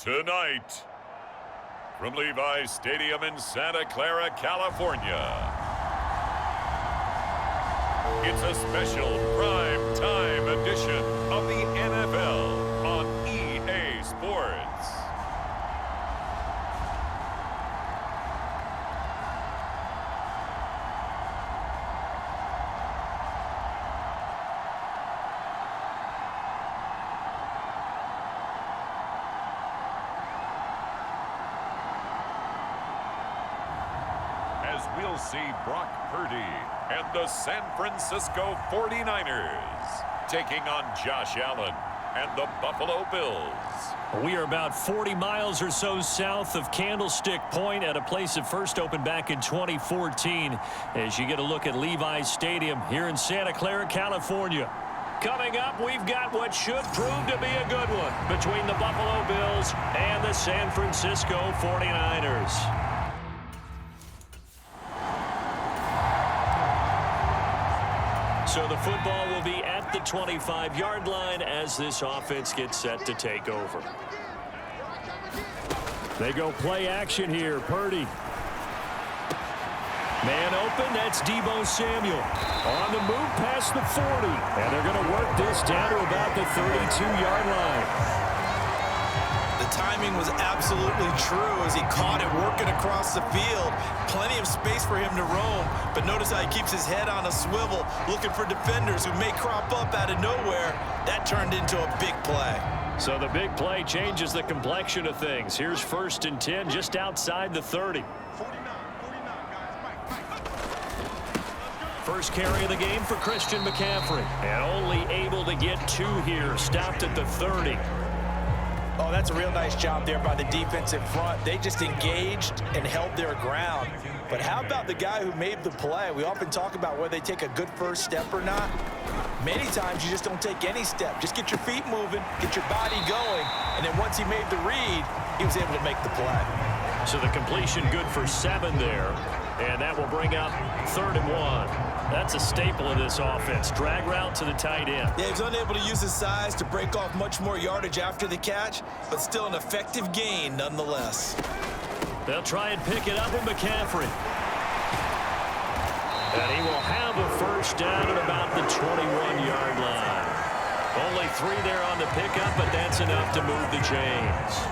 Tonight, from Levi's Stadium in Santa Clara, California, it's a special prime time edition of the NFL on EA Sports. We'll see Brock Purdy and the San Francisco 49ers taking on Josh Allen and the Buffalo Bills. We are about 40 miles or so south of Candlestick Point at a place that first opened back in 2014 as you get a look at Levi's Stadium here in Santa Clara, California. Coming up, we've got what should prove to be a good one between the Buffalo Bills and the San Francisco 49ers. So the football will be at the 25-yard line as this offense gets set to take over. They go play action here. Purdy. Man open, that's Deebo Samuel. On the move past the 40. And they're going to work this down to about the 32-yard line. The timing was absolutely true as he caught it working across the field. Plenty of space for him to roam, but notice how he keeps his head on a swivel, looking for defenders who may crop up out of nowhere. That turned into a big play. So the big play changes the complexion of things. Here's 1st and 10 just outside the 30. First carry of the game for Christian McCaffrey. And only able to get 2 here. Stopped at the 30. Oh, that's a real nice job there by the defensive front. They just engaged and held their ground. But how about the guy who made the play? We often talk about whether they take a good first step or not. Many times you just don't take any step. Just get your feet moving, get your body going, and then once he made the read, he was able to make the play. So the completion good for 7 there, and that will bring up 3rd and 1. That's a staple of this offense. Drag route to the tight end. Yeah, he was unable to use his size to break off much more yardage after the catch, but still an effective gain nonetheless. They'll try and pick it up with McCaffrey. And he will have a first down at about the 21-yard line. Only 3 there on the pickup, but that's enough to move the chains.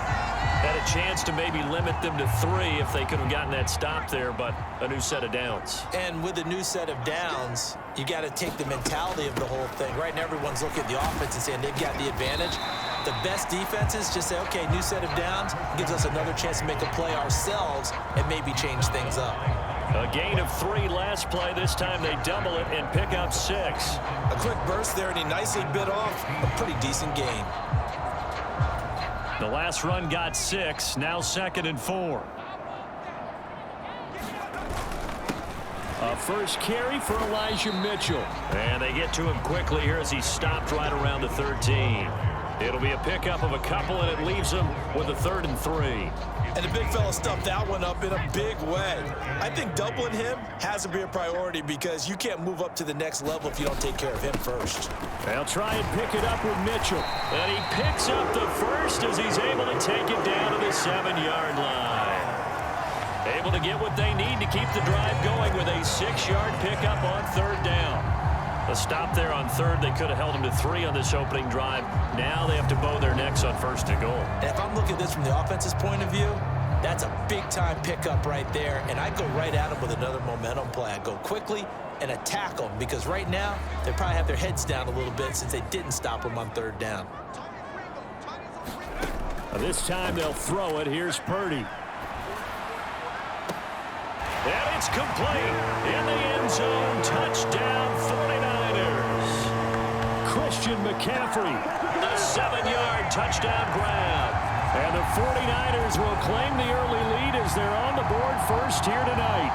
Had a chance to maybe limit them to 3 if they could have gotten that stop there, but a new set of downs. And with a new set of downs, you got to take the mentality of the whole thing. Right now, everyone's looking at the offense and saying they've got the advantage. The best defenses just say, okay, new set of downs gives us another chance to make a play ourselves and maybe change things up. A gain of 3 last play. This time they double it and pick up 6. A quick burst there, and he nicely bit off a pretty decent gain. The last run got 6, now 2nd and 4. A first carry for Elijah Mitchell. And they get to him quickly here as he stopped right around the 13. It'll be a pickup of a couple, and it leaves him with a 3rd and 3. And the big fella stuffed that one up in a big way. I think doubling him has to be a priority because you can't move up to the next level if you don't take care of him first. They'll try and pick it up with Mitchell. And he picks up the first as he's able to take it down to the 7-yard line. Able to get what they need to keep the drive going with a 6-yard pickup on 3rd down. A stop there on 3rd. They could have held him to 3 on this opening drive. Now they have to bow their necks on 1st and goal. And if I'm looking at this from the offense's point of view, that's a big-time pickup right there. And I go right at him with another momentum play. I go quickly and attack them because right now they probably have their heads down a little bit since they didn't stop them on 3rd down. This time they'll throw it. Here's Purdy. And it's complete in the end zone. Touchdown 49ers. Christian McCaffrey. The 7-yard touchdown grab. And the 49ers will claim the early lead as they're on the board first here tonight.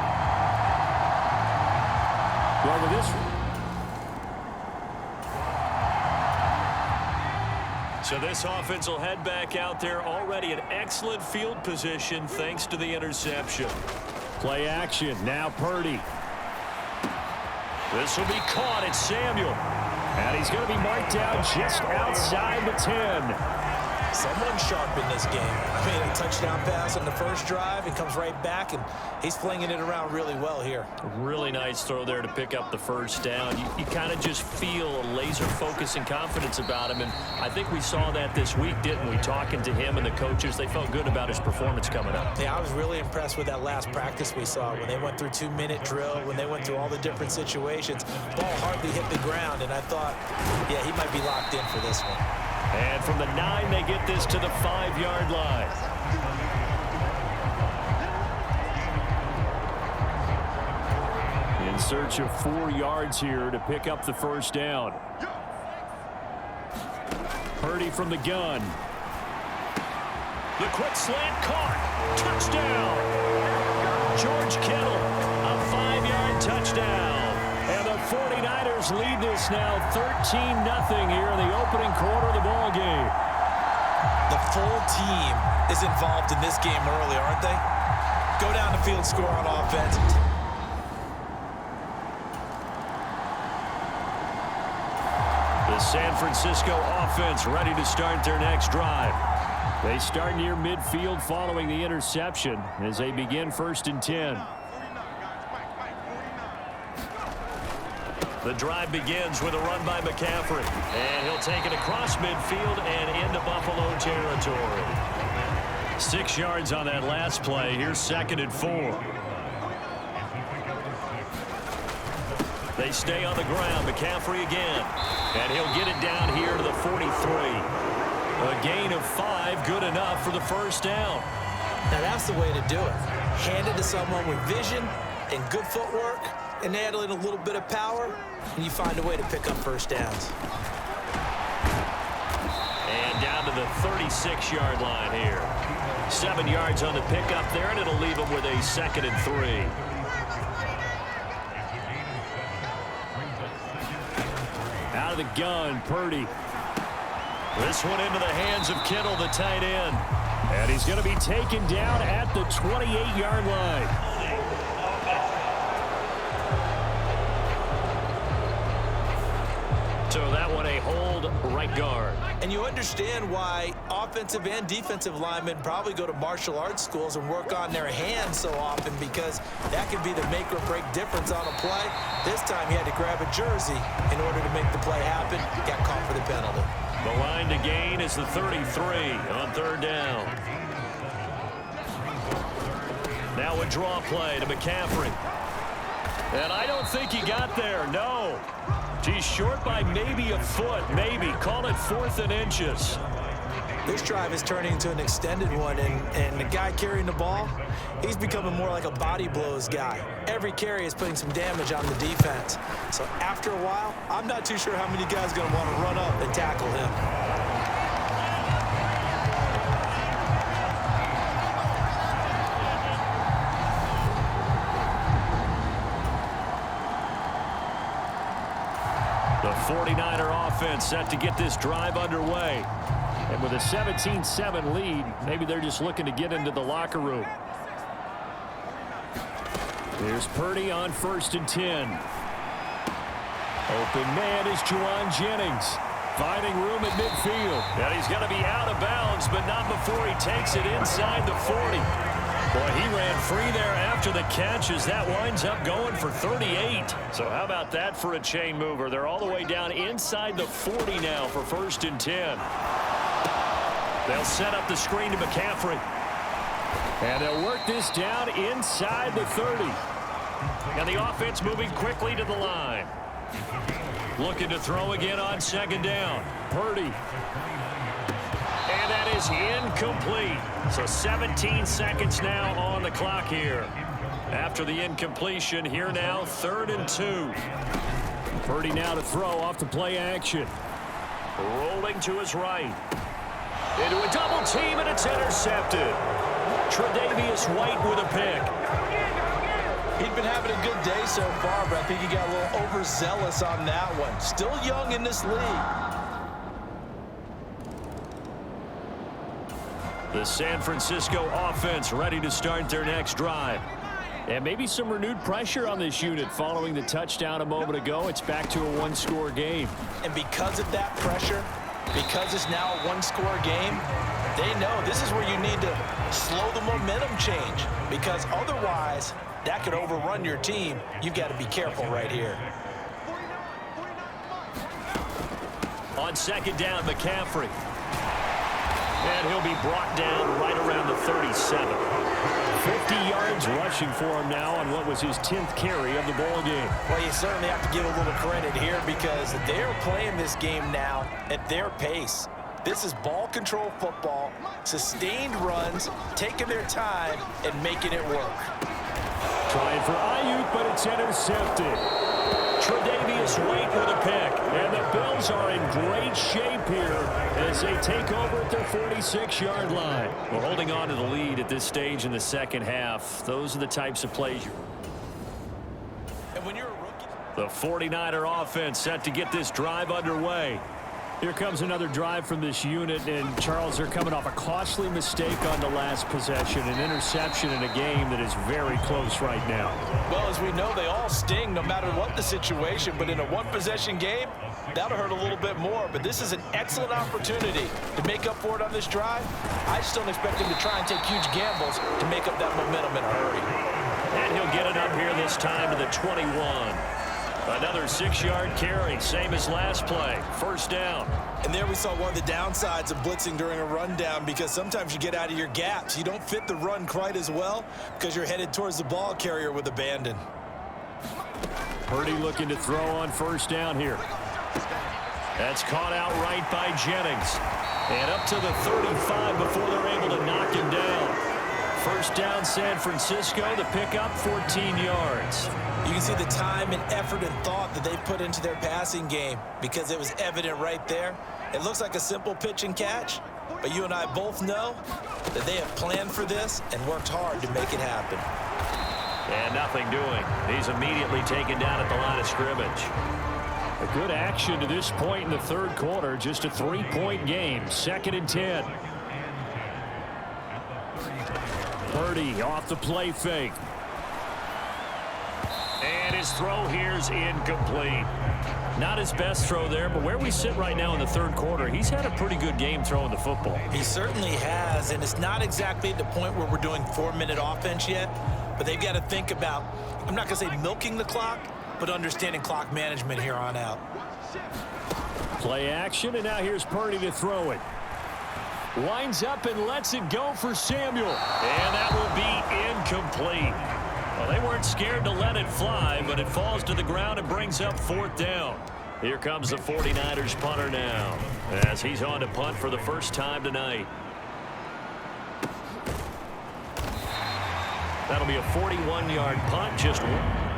Well, with this So this offense will head back out there, already in excellent field position thanks to the interception. Play action. Now Purdy. This will be caught. It's Samuel. And he's going to be marked down just outside the 10. Someone sharp in this game. I mean, a touchdown pass on the first drive. He comes right back, and he's flinging it around really well here. Really nice throw there to pick up the first down. You kind of just feel a laser focus and confidence about him, and I think we saw that this week, didn't we? Talking to him and the coaches, they felt good about his performance coming up. Yeah, I was really impressed with that last practice we saw when they went through 2-minute drill, when they went through all the different situations. Ball hardly hit the ground, and I thought, yeah, he might be locked in for this one. And from the 9, they get this to the 5-yard line. In search of 4 yards here to pick up the first down. Purdy from the gun. The quick slant caught. Touchdown. George Kittle, a 5-yard touchdown. And the 49ers lead this now 13-0 here in the opening quarter of the ball game. The full team is involved in this game early, aren't they? Go down the field, score on offense. The San Francisco offense ready to start their next drive. They start near midfield following the interception as they begin 1st and 10. The drive begins with a run by McCaffrey. And he'll take it across midfield and into Buffalo territory. 6 yards on that last play. Here's 2nd and 4. They stay on the ground. McCaffrey again. And he'll get it down here to the 43. A gain of 5, good enough for the first down. Now that's the way to do it. Hand it to someone with vision and good footwork, and add in a little bit of power, and you find a way to pick up first downs. And down to the 36-yard line here. 7 yards on the pickup there, and it'll leave them with a 2nd and 3. Out of the gun, Purdy. This one into the hands of Kittle, the tight end. And he's going to be taken down at the 28-yard line. So that one a hold right guard. And you understand why offensive and defensive linemen probably go to martial arts schools and work on their hands so often, because that could be the make or break difference on a play. This time he had to grab a jersey in order to make the play happen. Got caught for the penalty. The line to gain is the 33 on 3rd down. Now a draw play to McCaffrey. And I don't think he got there, no. He's short by maybe a foot, maybe. Call it 4th and inches. This drive is turning into an extended one, and the guy carrying the ball, he's becoming more like a body blows guy. Every carry is putting some damage on the defense. So after a while, I'm not too sure how many guys are going to want to run up and tackle him. The 49er offense set to get this drive underway. And with a 17-7 lead, maybe they're just looking to get into the locker room. Here's Purdy on 1st and 10. Open man is Juwan Jennings. Finding room at midfield. And he's going to be out of bounds, but not before he takes it inside the 40. Boy, he ran free there after the catch as that winds up going for 38. So how about that for a chain mover? They're all the way down inside the 40 now for 1st and 10. They'll set up the screen to McCaffrey. And they'll work this down inside the 30. And the offense moving quickly to the line. Looking to throw again on 2nd down. Purdy. And that is incomplete. So 17 seconds now on the clock here. After the incompletion, here now 3rd and 2. Purdy now to throw off the play action. Rolling to his right. Into a double team, and it's intercepted. Tre'Davious White with a pick. He'd been having a good day so far, but I think he got a little overzealous on that one. Still young in this league. The San Francisco offense ready to start their next drive. And maybe some renewed pressure on this unit following the touchdown a moment ago. It's back to a one-score game. And because of that pressure, because it's now a one-score game, they know this is where you need to slow the momentum change, because otherwise that could overrun your team. You've got to be careful right here. On second down, McCaffrey. And he'll be brought down right around the 37. 50 yards rushing for him now on what was his 10th carry of the ball game. Well, you certainly have to give a little credit here, because they're playing this game now at their pace. This is ball control football, sustained runs, taking their time and making it work. Trying for Ayuk, but it's intercepted. Tre'Davious White with a pick. And the Bills are in great shape here as they take over at their 46-yard line. We're holding on to the lead at this stage in the second half. Those are the types of plays. And when you're a rookie, the 49er offense set to get this drive underway. Here comes another drive from this unit, and Charles, they're coming off a costly mistake on the last possession, an interception in a game that is very close right now. well, as we know, they all sting no matter what the situation, but in a one-possession game, that'll hurt a little bit more. But this is an excellent opportunity to make up for it on this drive. I just don't expect him to try and take huge gambles to make up that momentum in a hurry. And he'll get it up here this time to the 21. Another 6-yard carry, same as last play. First down. And there we saw one of the downsides of blitzing during a rundown, because sometimes you get out of your gaps. You don't fit the run quite as well because you're headed towards the ball carrier with abandon. Purdy looking to throw on first down here. That's caught out right by Jennings. And up to the 35 before they're able to knock him down. First down, San Francisco. The pickup, 14 yards. You can see the time and effort and thought that they put into their passing game, because it was evident right there. It looks like a simple pitch and catch, but you and I both know that they have planned for this and worked hard to make it happen. And nothing doing. He's immediately taken down at the line of scrimmage. A good action to this point in the third quarter. Just a 3-point game. 2nd and 10. Purdy off the play fake. And his throw here's incomplete. Not his best throw there, but where we sit right now in the third quarter, he's had a pretty good game throwing the football. He certainly has, and it's not exactly at the point where we're doing 4-minute offense yet, but they've got to think about, I'm not going to say milking the clock, but understanding clock management here on out. Play action, and now here's Purdy to throw it. Winds up and lets it go for Samuel. And that will be incomplete. Well, they weren't scared to let it fly, but it falls to the ground and brings up 4th down. Here comes the 49ers punter now, as he's on to punt for the first time tonight. That'll be a 41-yard punt, just one.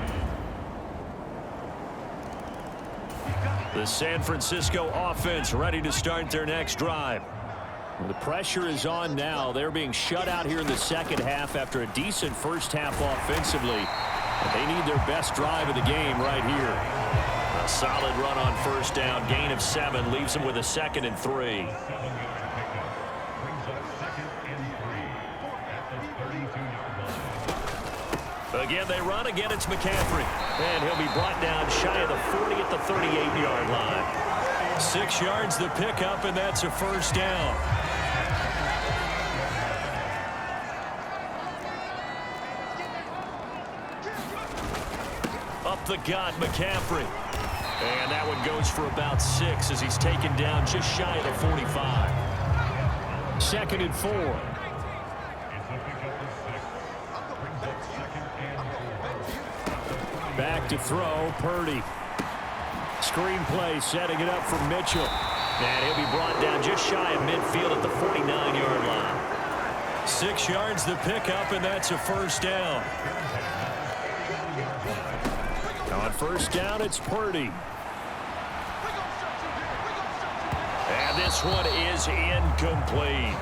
The San Francisco offense ready to start their next drive. The pressure is on now. They're being shut out here in the second half after a decent first half offensively. But they need their best drive of the game right here. A solid run on first down. Gain of 7 leaves them with a 2nd and 3. Again, they run. Again, it's McCaffrey. And he'll be brought down shy of the 40 at the 38-yard line. 6 yards the pickup, and that's a first down. Up the gut, McCaffrey. And that one goes for about 6 as he's taken down just shy of the 45. 2nd and 4. Back to throw, Purdy. Screenplay setting it up for Mitchell. And he'll be brought down just shy of midfield at the 49-yard line. 6 yards the pickup, and that's a first down. On first down, it's Purdy. And this one is incomplete.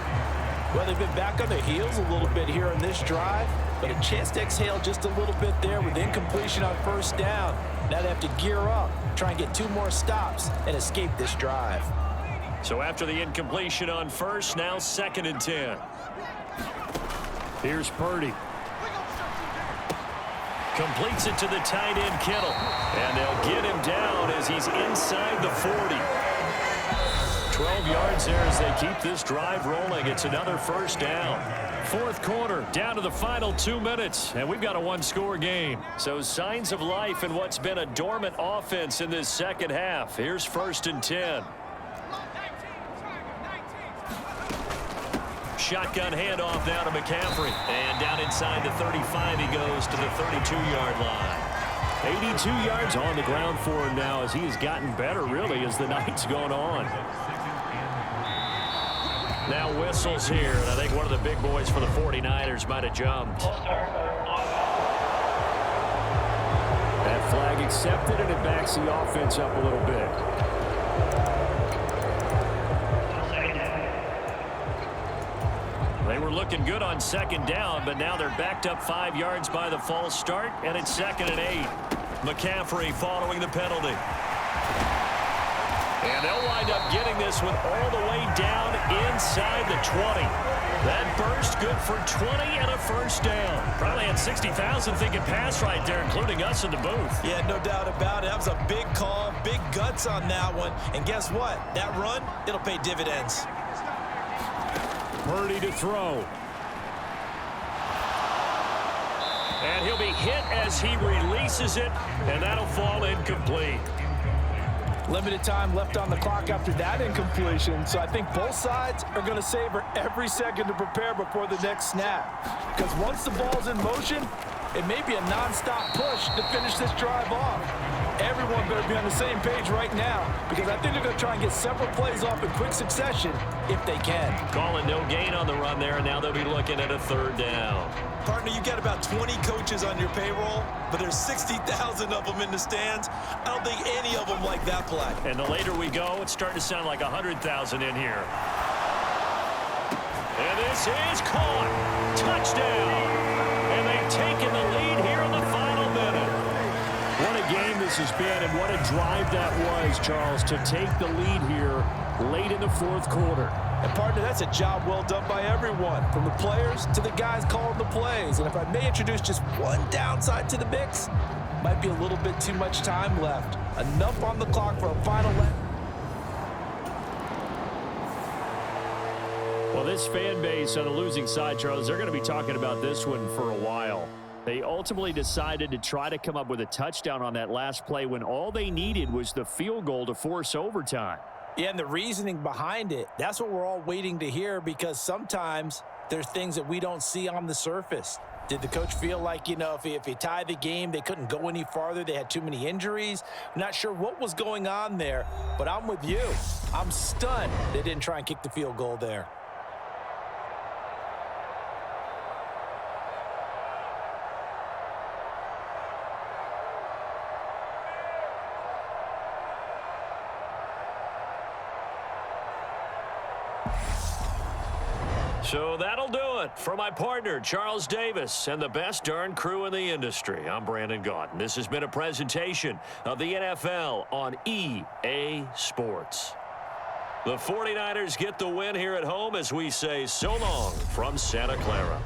Well, they've been back on their heels a little bit here on this drive, but a chance to exhale just a little bit there with incompletion on first down. Now they have to gear up, try and get 2 more stops, and escape this drive. So after the incompletion on first, now 2nd and 10. Here's Purdy. Completes it to the tight end, Kittle. And they'll get him down as he's inside the 40. 12 yards there as they keep this drive rolling. It's another first down. 4th quarter, down to the final 2 minutes, and we've got a 1-score game. So signs of life in what's been a dormant offense in this second half. Here's 1st and 10. Shotgun handoff now to McCaffrey. And down inside the 35, he goes to the 32-yard line. 82 yards on the ground for him now as he has gotten better, really, as the night's gone on. Now whistles here, and I think one of the big boys for the 49ers might have jumped. That flag accepted, and it backs the offense up a little bit. They were looking good on 2nd down, but now they're backed up 5 yards by the false start, and it's 2nd and 8. McCaffrey following the penalty. And they'll wind up getting this one all the way down inside the 20. That burst good for 20 and a first down. Probably had 60,000 thinking pass right there, including us in the booth. Yeah, no doubt about it. That was a big call, big guts on that one. And guess what? That run, it'll pay dividends. Purdy to throw. And he'll be hit as he releases it, and that'll fall incomplete. Limited time left on the clock after that incompletion, so I think both sides are going to savor every second to prepare before the next snap. Because once the ball's in motion, it may be a non-stop push to finish this drive off. Everyone better be on the same page right now, because I think they're going to try and get several plays off in quick succession if they can. Calling no gain on the run there, and now they'll be looking at a 3rd down. Partner, you got about 20 coaches on your payroll, but there's 60,000 of them in the stands. I don't think any of them like that play. And the later we go, it's starting to sound like 100,000 in here. And this is caught. Touchdown. And they've taken the lead here in the final minute. What a game this has been, and what a drive that was, Charles, to take the lead here late in the 4th quarter. And partner, that's a job well done by everyone, from the players to the guys calling the plays. And if I may introduce just one downside to the mix, might be a little bit too much time left. Enough on the clock for a final lap. Well, this fan base on the losing side, Charles, they're going to be talking about this one for a while. They ultimately decided to try to come up with a touchdown on that last play when all they needed was the field goal to force overtime. Yeah, and the reasoning behind it, that's what we're all waiting to hear, because sometimes there's things that we don't see on the surface. Did the coach feel like, if he tied the game, they couldn't go any farther, they had too many injuries? I'm not sure what was going on there, but I'm with you. I'm stunned they didn't try and kick the field goal there. So that'll do it for my partner, Charles Davis, and the best darn crew in the industry. I'm Brandon Gaudin. This has been a presentation of the NFL on EA Sports. The 49ers get the win here at home as we say so long from Santa Clara.